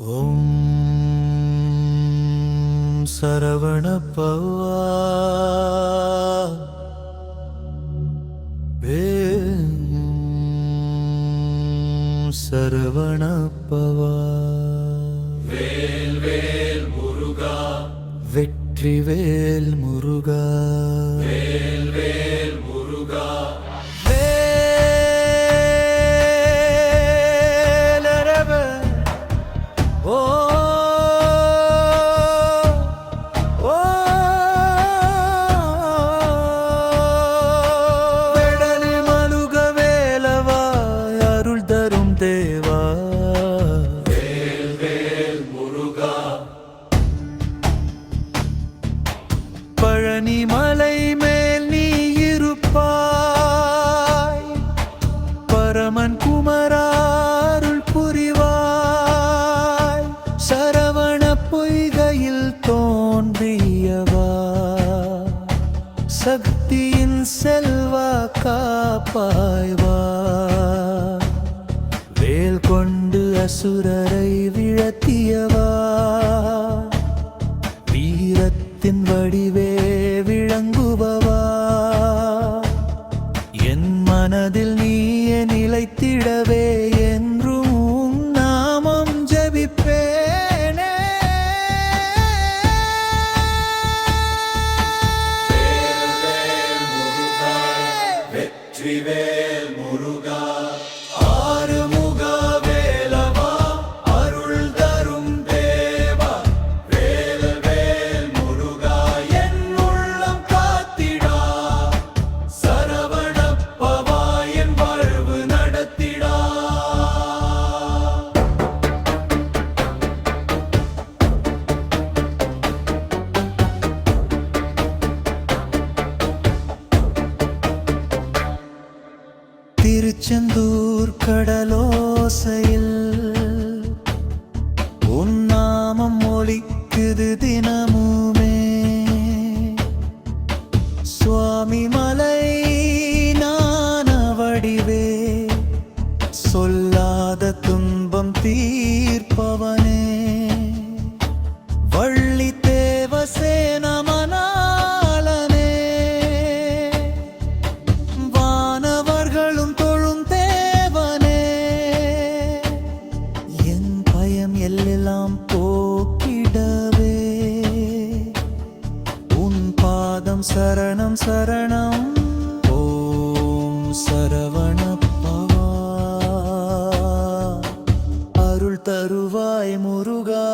ஓம் சரவண பவா சரவண பவா வேல் வேல் முருகா வெற்றிவேல் முருகா வேல் வேல் முருகா ஓ ஓ வெடலி மலுக வேலவா அருள் தரும் தேவா வேல் வேல் முருகா பழனி மலை மேல் நீ இருப்பாய் பரமன் குமரா அருள் புரிவாய் சரவண பொய்கையில் தோன்றியவா சக்தியின் செல்வா காப்பாய்வா வேல் கொண்டு அசுரரை விழத்தியவா வீரத்தின் வடிவே விளங்குபவா என் மனதில் நீயே நிலைத்திடவே என்றும் உன் நாமம் ஜெபிப்பேனே வெற்றிவேல் முருகா ஆறுமுக வேலவா அருள் தரும் தேவா வேல் வேல் முருகா என் உள்ளம் காத்திடா சரவணப்பவா என் வாழ்வு நடத்திடா திருச்செந்தூர் கடலோசையில் உன் நாமம் ஒலிக்குது தினமுமே சுவாமி மலை ஞான வடிவே சொல்லாத துன்பம் தீர்ப்பவனே வள்ளி தேவசேன மணாளனே வானவர்களும் தொழும் தேவனே என் பயம் எல்லாம் போக்கிடவே உன் பாதம் சரணம் சரணம் ஓம் சரவண பவா அருள் தருவாய் முருகா